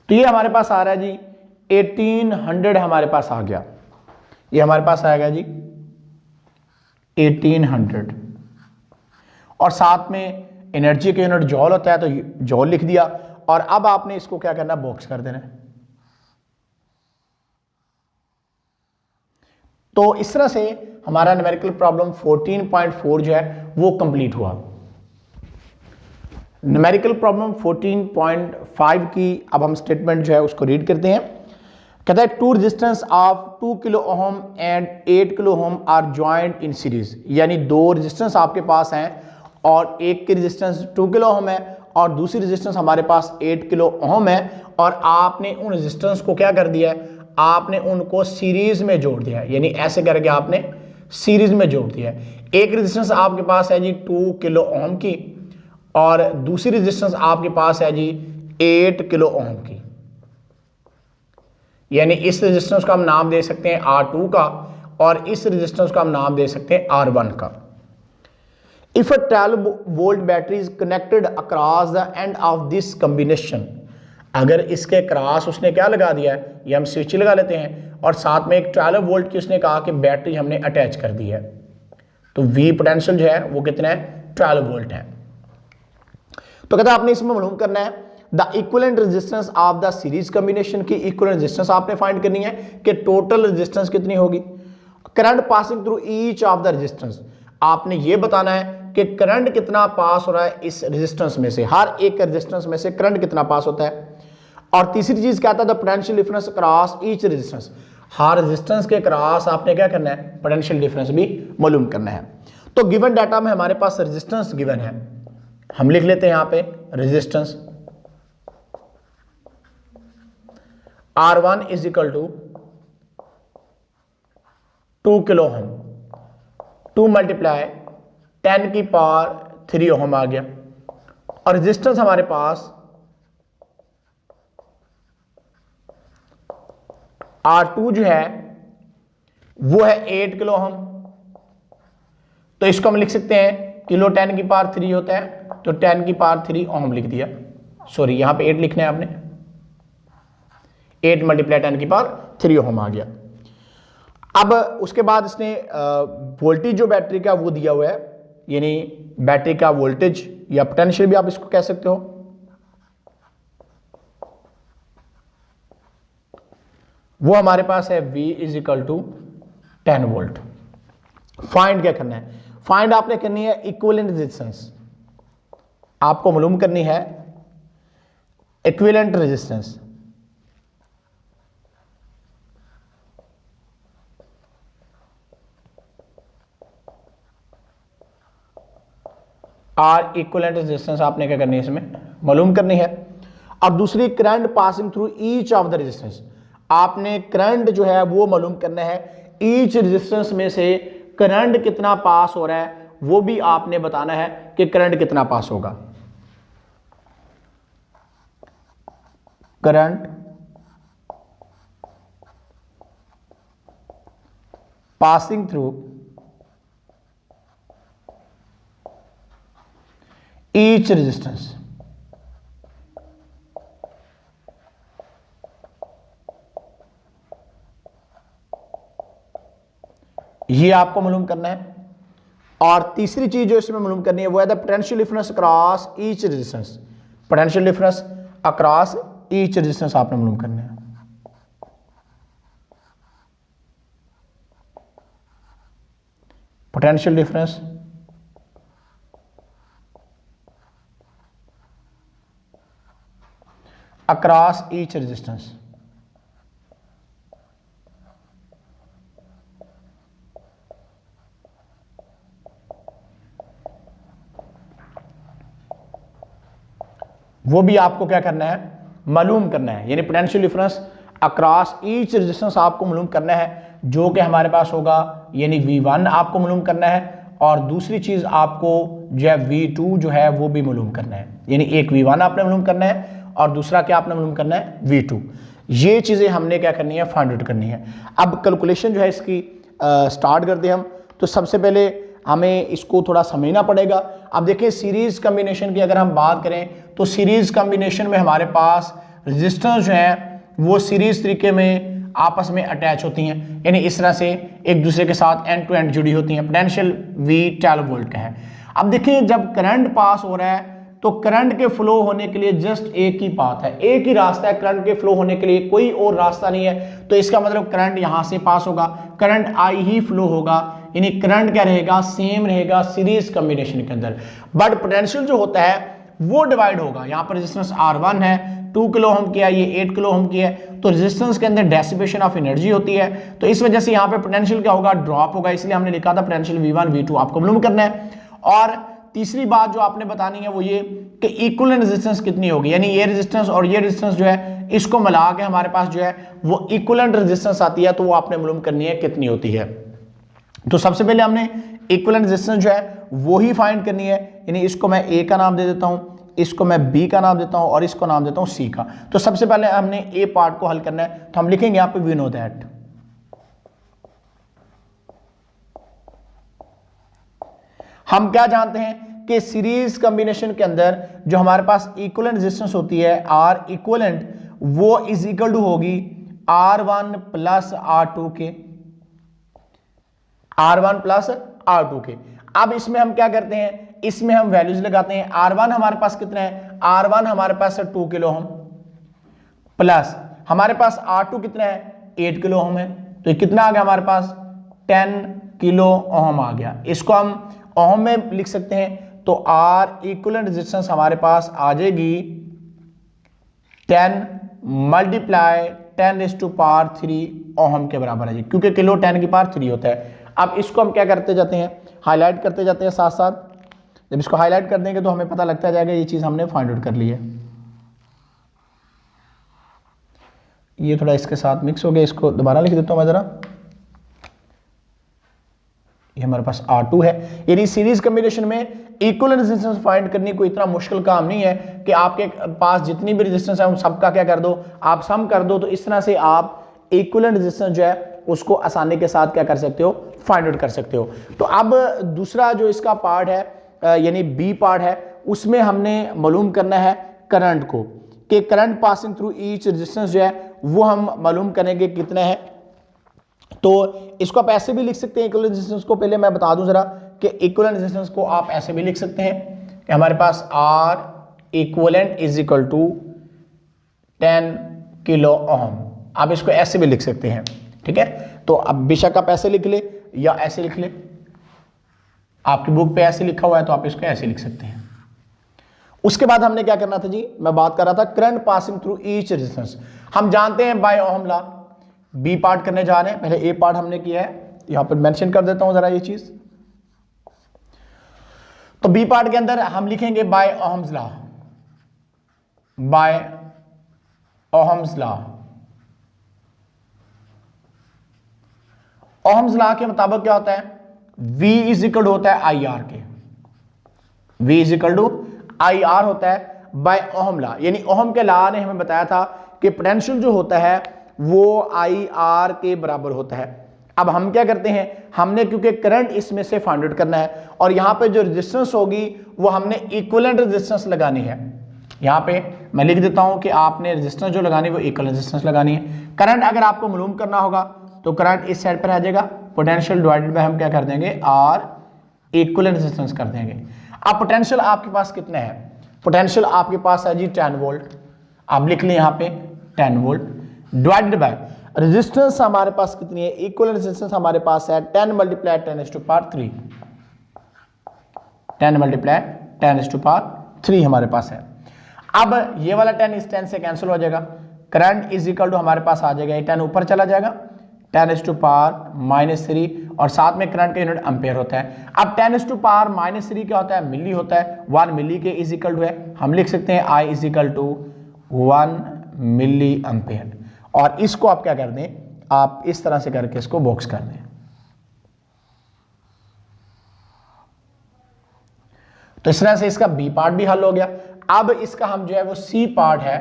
Speaker 1: तो ये हमारे पास आ रहा है जी 1800 हमारे पास आ गया। ये हमारे पास आएगा जी 1800 और साथ में एनर्जी का यूनिट जॉल होता है तो जॉल लिख दिया। और अब आपने इसको क्या करना, बॉक्स कर देना। तो इस तरह से हमारा न्यूमेरिकल प्रॉब्लम 14.4 जो है वो कंप्लीट हुआ। न्यूमेरिकल प्रॉब्लम 14.5 की अब हम स्टेटमेंट जो है उसको रीड करते हैं। कहता है two resistance of 2 kilo ohm and 8 kilo ohm are joined in series, यानी दो रेजिस्टेंस आपके पास हैं और एक की रेजिस्टेंस 2 किलो ओम है और दूसरी रेजिस्टेंस हमारे पास 8 किलो ओम है, और आपने उन रेजिस्टेंस को क्या कर दिया है, आपने उनको सीरीज में जोड़ दिया है, यानी ऐसे करके आपने सीरीज में जोड़ दिया है। एक रेजिस्टेंस आपके पास है जी 2 किलो ओम की और दूसरी रेजिस्टेंस आपके पास है जी 8 किलो ओम की, यानी इस रेजिस्टेंस का हम नाम दे सकते हैं R2 का और इस रेजिस्टेंस का हम नाम दे सकते हैं R1 का। If a 12 volt battery is connected across the end of this combination, अगर इसके क्रॉस उसने क्या लगा दिया है, ये हम स्विच लगा लेते हैं और साथ में एक 12 वोल्ट की उसने कहा कि बैटरी हमने अटैच कर दी है, तो V पोटेंशियल जो है वो कितना है, 12 वोल्ट है। तो कहता है आपने इसमें मालूम करना है the equivalent resistance of the series combination की इक्विवेलेंट रेजिस्टेंस आपने फाइंड करनी है कि टोटल रेजिस्टेंस कितनी होगी। Current passing through each of the resistance, आपने ये बताना है कि करंट कितना पास हो रहा है इस रेजिस्टेंस में से, हर एक रेजिस्टेंस में से करंट कितना पास होता है। और तीसरी चीज क्या था, the potential difference across each resistance, हर रेजिस्टेंस के क्रॉस आपने क्या करना है, पोटेंशियल डिफरेंस भी मालूम करना है। तो गिवन डाटा में हमारे पास रेजिस्टेंस गिवन है, हम लिख लेते हैं यहां पे resistance R1 is equal to 2 kilo ohm, 2 multiply 10 की पावर 3 ओम आ गया। और रेजिस्टेंस हमारे पास R2 जो है वो है 8 किलो ओम, तो इसको हम लिख सकते हैं किलो 10 की पावर 3 होता है, तो 10 की पावर 3 ओम लिख दिया। सॉरी यहां पे 8 लिखना है आपने, 8 मल्टीप्लाई 10 की पावर 3 ओम आ गया। अब उसके बाद इसने वोल्टेज जो बैटरी का वो दिया हुआ है, यानी बैटरी का वोल्टेज या पोटेंशियल भी आप इसको कह सकते हो, वो हमारे पास है V is equal to 10 volt. Find क्या करना है, फाइंड आपने करनी है इक्विवेलेंट रेजिस्टेंस, आपको मालूम करनी है equivalent resistance. R equivalent resistance आपने क्या करनी है, इसमें मालूम करनी है। अब दूसरी current passing through each of the resistance, आपने करंट जो है वो मालूम करना है, ईच रेजिस्टेंस में से करंट कितना पास हो रहा है वो भी आपने बताना है कि करंट कितना पास होगा। Current passing through each resistance, ये आपको मालूम करना है। और तीसरी चीज जो इसमें मालूम करनी है वो है the potential difference across each resistance, potential difference across each resistance आपने मालूम करना है। Potential difference across each resistance, वो भी आपको क्या करना है, मालूम करना है। यानी potential difference across each resistance आपको मालूम करना है, जो कि हमारे पास होगा यानी V1 आपको मालूम करना है, और दूसरी चीज आपको जो है V2 जो है वो भी मालूम करना है। यानी एक V1 आपने मालूम करना है और दूसरा क्या आपने मालूम करना है, V2। ये चीजें हमने क्या करनी है, फाइंड आउट करनी है। अब कैलकुलेशन जो है इसकी स्टार्ट करते हैं हम। तो सबसे पहले हमें इसको थोड़ा समझना पड़ेगा। अब देखिए सीरीज कॉम्बिनेशन की अगर हम बात करें तो सीरीज कॉम्बिनेशन में हमारे पास रेजिस्टेंस जो है वो सीरीज तरीके में आपस में अटैच होती हैं, यानी इस तरह से एक दूसरे के साथ एंड टू एंड जुड़ी होती हैं। पोटेंशियल V 12 वोल्ट का है। अब देखिए जब करंट पास हो रहा है तो करंट के फ्लो होने के लिए जस्ट एक ही पाथ है, एक ही रास्ता है करंट के फ्लो होने के लिए, कोई और रास्ता नहीं है। तो इसका मतलब करंट यहां से पास होगा, करंट I ही फ्लो होगा, यानी करंट क्या रहेगा, सेम रहेगा सीरीज कॉम्बिनेशन के अंदर। बट पोटेंशियल जो होता है वो डिवाइड होगा। यहाँ पर रेजिस्टेंस R1 है, 2 किलो ओम की है, ये 8 किलो ओम की है, तो रेजिस्टेंस के अंदर डेसिपेशन ऑफ एनर्जी होती है। तो इस वजह से यहाँ पे पोटेंशियल क्या होगा, ड्रॉप होगा। इसलिए हमने लिखा था पोटेंशियल V1 V2 आपको मालूम करना है। और तीसरी बात जो आपने बतानी है वो ये कि इक्विवेलेंट रेजिस्टेंस कितनी होगी, यानी ये रेजिस्टेंस और ये रेजिस्टेंस जो है इसको मिला के हमारे पास जो है वो इक्विवेलेंट रेजिस्टेंस आती है, तो वो आपने मालूम करनी है कितनी होती है। तो सबसे पहले हमने इक्विवेलेंट रेजिस्टेंस जो है वो ही फाइंड करनी है, यानी इसको मैं A का नाम दे देता हूं, इसको मैं B का नाम देता हूं और इसको नाम देता हूं C का। तो सबसे पहले हमने A पार्ट को हल करना है, तो हम लिखेंगे यहां पे वी नो दैट। हम क्या जानते हैं कि सीरीज कॉम्बिनेशन के अंदर जो हमारे पास इक्विवेलेंट रेजिस्टेंस होती है R इक्विवेलेंट, वो इज इक्वल टू होगी R1 प्लस R2 के, R1 प्लस R2 के। अब इसमें हम क्या करते हैं, इसमें हम वैल्यूज लगाते हैं। R1 हमारे पास कितना है, R1 हमारे पास है 2 किलो ओम, प्लस हमारे पास R2 कितना है, 8 किलो ओम है। तो ये कितना आ गया हमारे पास, 10 किलो ओम आ गया। इसको हम ओम में लिख सकते हैं, तो R इक्विवेलेंट रेजिस्टेंस हमारे पास आ जाएगी 10 मल्टीप्लाई 10⁻³ ओम के बराबर है जी, क्योंकि किलो 10 की पावर 3 होता है। अब इसको हम क्या करते जाते हैं, हाईलाइट करते जाते हैं साथ साथ। जब इसको हाईलाइट कर देंगे तो हमें पता लगता जाएगा ये चीज हमने फाइंड आउट कर ली है। ये थोड़ा इसके साथ मिक्स हो गया, इसको दोबारा लिख देता हूं मैं जरा। ये हमारे पास R2 है। यानी सीरीज कॉम्बिनेशन में इक्विवेलेंट रेजिस्टेंस फाइंड करनी कोई इतना मुश्किल काम नहीं है कि आपके पास जितनी भी रेजिस्टेंस है उन सबका क्या कर दो, आप सम कर दो। तो इस तरह से आप इक्विवेलेंट रेजिस्टेंस जो है उसको आसानी के साथ क्या कर सकते हो, फाइंड आउट कर सकते हो। तो अब दूसरा जो इसका पार्ट है यानी B पार्ट है, उसमें हमने मालूम करना है करंट को, कि current passing through each resistance जो है वो हम मालूम करेंगे कितना है। तो इसको आप ऐसे भी लिख सकते हैं इक्विवेलेंट रेजिस्टेंस को। पहले मैं बता दूं जरा कि इक्विवेलेंट रेजिस्टेंस को आप ऐसे भी लिख सकते हैं कि हमारे पास R equivalent is equal to 10 kilo ohm. आप इसको ऐसे भी लिख सकते हैं, ठीक है। तो अब बेशक आप ऐसे लिख ले या ऐसे लिख ले, आपकी बुक पे ऐसे लिखा हुआ है तो आप इसको ऐसे लिख सकते हैं। उसके बाद हमने क्या करना था जी, मैं बात कर रहा था current passing through each resistance. हम जानते हैं by Ohm law. B part करने जा रहे हैं, पहले ए पार्ट हमने किया है, यहां पर मेंशन कर देता हूं जरा ये चीज। तो बी पार्ट के अंदर हम लिखेंगे by Ohm's law, by Ohm's law. Ohm's law के मुताबिक क्या होता है, V इज इक्वल होता है IR के, V is equal to IR होता है बाय ओहम लॉ। यानी ओहम के लॉ ने हमें बताया था कि पोटेंशियल जो होता है वो IR के बराबर होता है। अब हम क्या करते हैं, हमने क्योंकि करंट इसमें से फाइंड आउट करना है और यहां पे जो रेजिस्टेंस होगी वो हमने इक्विवेलेंट रेजिस्टेंस लगानी है। यहां पे मैं लिख देता हूं कि आपने रेजिस्टेंस जो लगानी है वो इक्विवेलेंट रेजिस्टेंस लगानी है। करंट अगर आपको मालूम करना होगा तो करंट इस साइड पर आ जाएगा, पोटेंशियल डिवाइडेड बाय हम क्या कर देंगे R इक्विवेलेंट रेजिस्टेंस कर देंगे। अब पोटेंशियल आपके पास कितना है, पोटेंशियल आपके पास है जी 10 वोल्ट। आप लिख लें यहाँ पे 10 वोल्ट डिवाइडेड बाय रेजिस्टेंस हमारे पास कितनी है, इक्विवेलेंट रेजिस्टेंस हमारे पास है 10 मल्टीप्लाई 10⁻3, 10 मल्टीप्लाई 10⁻3 हमारे पास है। अब ये वाला 10 इस 10 से कैंसिल हो जाएगा, करंट इज इक्वल टू हमारे पास आ जाएगा 10 ऊपर चला जाएगा 10⁻³ और साथ में करंट का यूनिट एम्पेयर होता है। अब 10⁻³ क्या होता है, मिली होता है। 1 मिली के इज इक्वल टू है, हम लिख सकते हैं I is equal to 1 milliampere. और इसको आप क्या कर दें, आप इस तरह से करके इसको बॉक्स कर दें। तो इस तरह से इसका बी पार्ट भी हल हो गया। अब इसका हम जो है वो सी पार्ट है,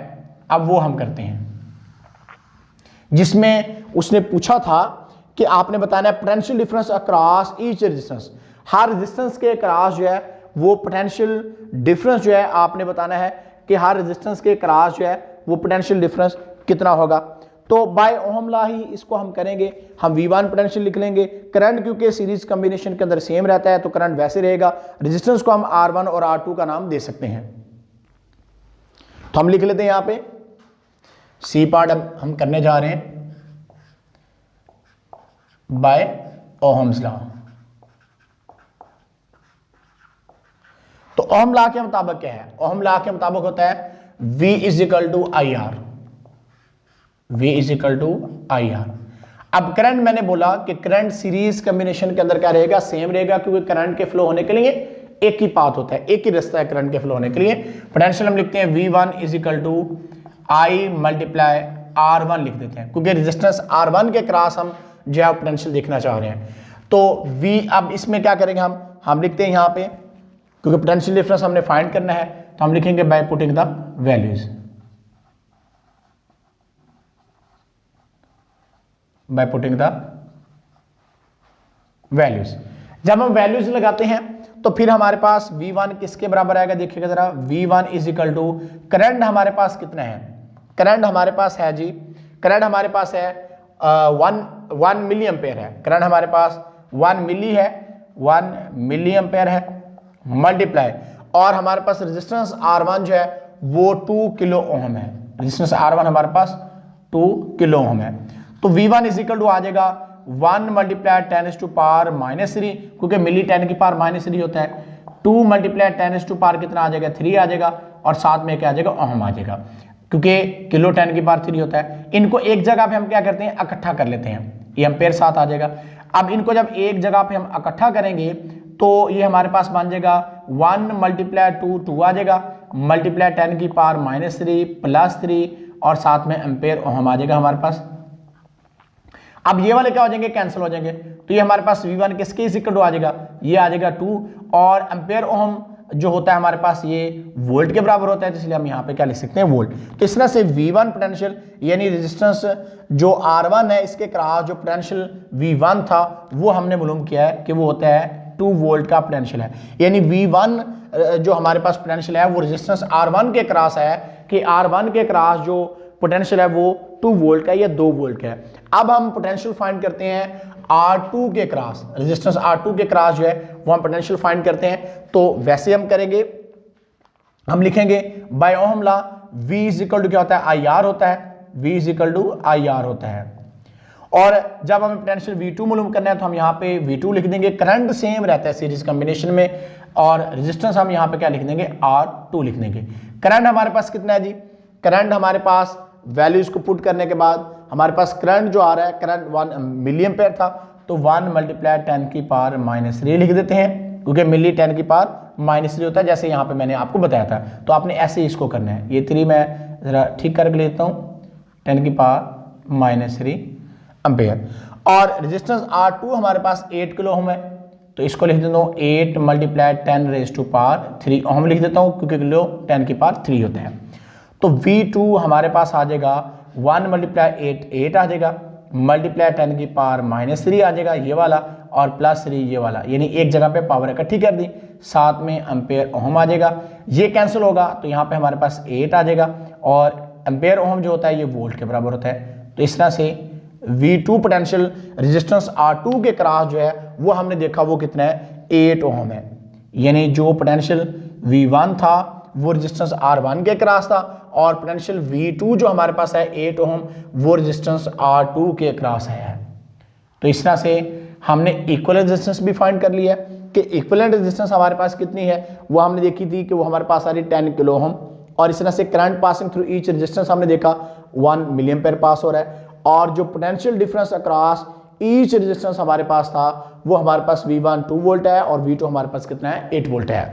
Speaker 1: अब वो हम करते हैं, जिसमें उसने पूछा था कि आपने बताना है potential difference across each resistance. हर रेजिस्टेंस के अक्रॉस जो है वो पोटेंशियल डिफरेंस जो है आपने बताना है कि हर रेजिस्टेंस के अक्रॉस जो है वो पोटेंशियल डिफरेंस कितना होगा। तो बाय ओहम लॉ ही इसको हम करेंगे। हम V1 पोटेंशियल लिख लेंगे। करंट क्योंकि सीरीज कॉम्बिनेशन के अंदर सेम रहता है तो करंट वैसे रहेगा। रेजिस्टेंस को हम R1 और R2 का नाम दे सकते हैं। तो हम लिख लेते हैं यहां पे सी पार्ट हम करने जा रहे हैं बाय ओहम्स लॉ। तो ओहम लॉ के मुताबिक क्या है, ओहम लॉ के मुताबिक होता है V is equal to I R. V is equal to I R. अब करंट मैंने बोला कि करंट सीरीज कॉम्बिनेशन के अंदर क्या रहेगा, सेम रहेगा, क्योंकि करंट के फ्लो होने के लिए एक ही पाथ होता है, एक ही रास्ता है करंट के फ्लो होने के लिए। पोटेंशियल हम लिखते हैं V1 is equal to I multiply R1 लिख देते हैं, क्योंकि रेजिस्टेंस R1 के क्रॉस हम जो है पोटेंशियल देखना चाह रहे हैं। तो V, अब इसमें क्या करेंगे हम लिखते हैं यहाँ पे, क्योंकि पोटेंशियल डिफरेंस हमने फाइंड करना है, तो हम लिखेंगे bye putting the values, bye putting the values. जब हम वैल्यूज लगाते हैं तो फिर हमारे पास V1 किसके बराबर आएगा, देखिएगा जरा। V1 is equal to current हमारे पास कितना है, करंट हमारे पास है जी, करंट हमारे पास है 1 मिली एम्पेयर है। करंट हमारे पास 1 मिली है, 1 मिली एम्पेयर है, मल्टीप्लाई, और हमारे पास रेजिस्टेंस R1 जो है वो 2 किलो ओम है। रेजिस्टेंस R1 हमारे पास 2 किलो ओम है। तो V1 इज इक्वल टू आ जाएगा 1 मल्टीप्लाई 10⁻⁻3, क्योंकि मिली 10⁻³ होता है। 2 मल्टीप्लाई 10⁻⁻ कितना आ जाएगा, 3 आ जाएगा, और साथ में क्या आ जाएगा, ओम आ जाएगा, क्योंकि किलो 10⁻³ होता है। इनको एक जगह पे हम क्या करते हैं, इकट्ठा कर लेते हैं, ये एम्पेयर साथ आ जाएगा। अब इनको जब एक जगह पे हम इकट्ठा करेंगे तो ये हमारे पास बन जाएगा 1 मल्टीप्लाई 2 आ जाएगा, मल्टीप्लाई 10⁻³ प्लस 3, और साथ में एम्पेयर ओम आ जाएगा हमारे पास। अब ये वाले क्या हो जाएंगे, कैंसिल हो जाएंगे, तो ये हमारे पास V1 किसके इज इक्वल टू आ जाएगा, ये आ जाएगा 2, और एम्पेयर ओम जो होता है हमारे पास ये वोल्ट के बराबर होता है, तो इसलिए हम यहाँ पे क्या लिख सकते हैं, वोल्ट। तो इस तरह से V1 पोटेंशियल यानी रेजिस्टेंस जो R1 है इसके क्रॉस जो पोटेंशियल V1 था वो हमने मालूम किया है कि वो होता है 2 वोल्ट का पोटेंशियल है। यानी V1 जो हमारे पास पोटेंशियल है वो रेजिस्टेंस R1 के क्रॉस है कि R1 के क्रॉस जो पोटेंशियल है वो 2 वोल्ट का या 2 वोल्ट का है। अब हम पोटेंशियल फाइंड करते हैं R2 के क्रॉस, रेजिस्टेंस R2 के क्रॉस जो है वो हम पोटेंशियल फाइंड करते हैं। तो वैसे हम करेंगे, हम लिखेंगे by Ohm law V is equal to क्या होता है, आई आर होता है, V is equal to I R होता है। और जब हमें पोटेंशियल V2 मालूम करना है तो हम यहाँ पे V2 लिख देंगे। करंट सेम रहता है सीरीज कॉम्बिनेशन में, और रेजिस्टेंस हम यहाँ पे क्या लिख देंगे, R2 लिख देंगे। करंट हमारे पास कितना है जी, करंट हमारे पास वैल्यूज को पुट करने के बाद हमारे पास करंट जो आ रहा है, करंट 1 मिली एम्पेयर था, तो 1 मल्टीप्लाई 10⁻³ लिख देते हैं, क्योंकि मिली 10⁻³ होता है, जैसे यहाँ पे मैंने आपको बताया था। तो आपने ऐसे ही इसको करना है। ये 3 मैं जरा ठीक करके लेता हूँ, 10⁻³ एम्पेयर। और रेजिस्टेंस R2 हमारे पास 8 किलो ओम है, तो इसको लिख देता हूँ 8 मल्टीप्लाई 10⁻³ ओम लिख देता हूँ, क्योंकि किलो 10⁻³ होता है। तो V2 हमारे पास आ जाएगा 1 मल्टीप्लाई 8 आ जाएगा, मल्टीप्लाई 10⁻³ आ जाएगा ये वाला, और प्लस 3 ये वाला, यानी एक जगह पे पावर इकट्ठी कर दी, साथ में एम्पेयर ओम आ जाएगा। ये कैंसिल होगा तो यहाँ पे हमारे पास 8 आ जाएगा, और एम्पेयर ओम जो होता है ये वोल्ट के बराबर होता है। तो इस तरह से V2 पोटेंशियल रेजिस्टेंस R2 के क्रॉस जो है वो हमने देखा वो कितना है, 8 ओम है। यानी जो पोटेंशियल V1 था वो रेजिस्टेंस R1 के क्रॉस था, और पोटेंशियल V2 जो हमारे पास है 8 ओम, वो रेजिस्टेंस R2 के क्रॉस है। तो इस तरह से हमने इक्विवेलेंट रेजिस्टेंस भी फाइंड कर लिया है कि इक्विवेलेंट रेजिस्टेंस हमारे पास कितनी है, वो हमने देखी थी कि वो हमारे पास आ रही 10 किलो ओम, और इस तरह से current passing through each resistance हमने देखा 1 मिली एम्पेयर पास हो रहा है, और जो potential difference across each resistance हमारे पास था वो हमारे पास V1 2 वोल्ट है और V2 हमारे पास कितना है 8 वोल्ट है।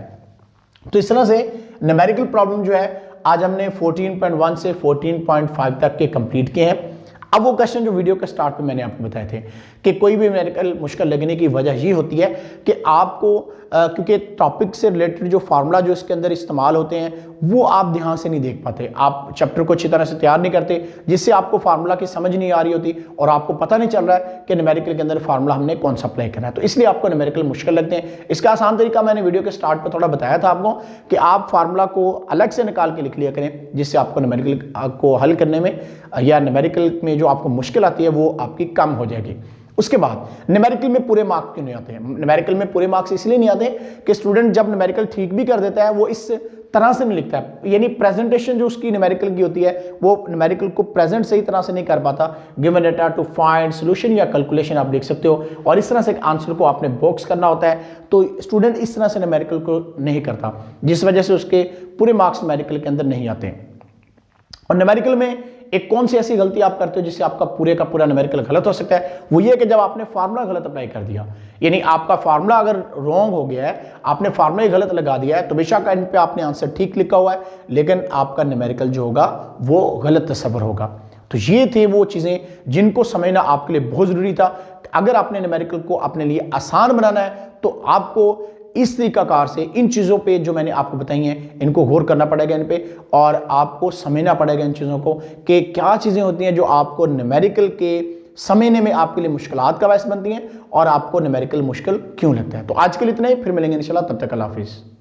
Speaker 1: तो इस तरह से न्यूमेरिकल प्रॉब्लम जो है आज हमने 14.1 से 14.5 तक के कंप्लीट किए हैं। अब वो क्वेश्चन जो वीडियो के स्टार्ट पे मैंने आपको बताए थे कि कोई भी न्यूमेरिकल मुश्किल लगने की वजह ये होती है कि आपको क्योंकि टॉपिक से रिलेटेड जो फार्मूला जो इसके अंदर इस्तेमाल होते हैं वो आप ध्यान से नहीं देख पाते, आप चैप्टर को अच्छी तरह से तैयार नहीं करते, जिससे आपको फार्मूला की समझ नहीं आ रही होती और आपको पता नहीं चल रहा है कि न्यूमेरिकल के अंदर फार्मूला हमने कौन सा अप्लाई करना है। तो इसलिए आपको न्यूमेरिकल मुश्किल लगते हैं। इसका आसान तरीका मैंने वीडियो के स्टार्ट पर थोड़ा बताया था आपको कि आप फार्मूला को अलग से निकाल के लिख लिया करें, जिससे आपको न्यूमेरिकल को हल करने में या न्यूमेरिकल में जो आपको मुश्किल आती है वो आपकी कम हो जाएगी। उसके बाद न्यूमेरिकल में पूरे मार्क्स क्यों नहीं आते हैं? न्यूमेरिकल में पूरे मार्क्स इसलिए नहीं आते कि स्टूडेंट जब न्यूमेरिकल ठीक भी कर देता है वो इस तरह से नहीं लिखता है, यानी प्रेजेंटेशन जो उसकी न्यूमेरिकल की होती है वो न्यूमेरिकल को प्रेजेंट सही तरह से नहीं कर पाता। Given data to find solution या कैलकुलेशन आप लिख सकते हो और इस तरह से आंसर को आपने बॉक्स करना होता है, तो स्टूडेंट इस तरह से न्यूमेरिकल को नहीं करता, जिस वजह से उसके पूरे मार्क्स न्यूमेरिकल के अंदर नहीं आते। और न्यूमेरिकल में एक कौन सी ऐसी गलती आप करते हो जिससे आपका पूरे का पूरा न्यूमेरिकल गलत हो सकता है? वो ये कि जब आपने फार्मूला गलत अप्लाई कर दिया, यानी आपका फार्मूला अगर रॉन्ग हो गया है, आपने फार्मूला ही गलत लगा दिया है, तो बेशक एंड पे आपने आंसर ठीक लिखा हुआ है लेकिन आपका न्यूमेरिकल जो होगा वो गलत तस्वर होगा। तो ये थे वो चीजें जिनको समझना आपके लिए बहुत जरूरी था। अगर आपने न्यूमेरिकल को अपने लिए आसान बनाना है तो आपको इस तरीकाकार से इन चीज़ों पे जो मैंने आपको बताई हैं इनको गौर करना पड़ेगा इन पे, और आपको समझना पड़ेगा इन चीज़ों को कि क्या चीज़ें होती हैं जो आपको न्यूमेरिकल के समझने में आपके लिए मुश्किलात का बायस बनती हैं और आपको न्यूमेरिकल मुश्किल क्यों लगता है। तो आज के लिए इतना ही, फिर मिलेंगे इंशाल्लाह, तब तक अल्लाह हाफिज़।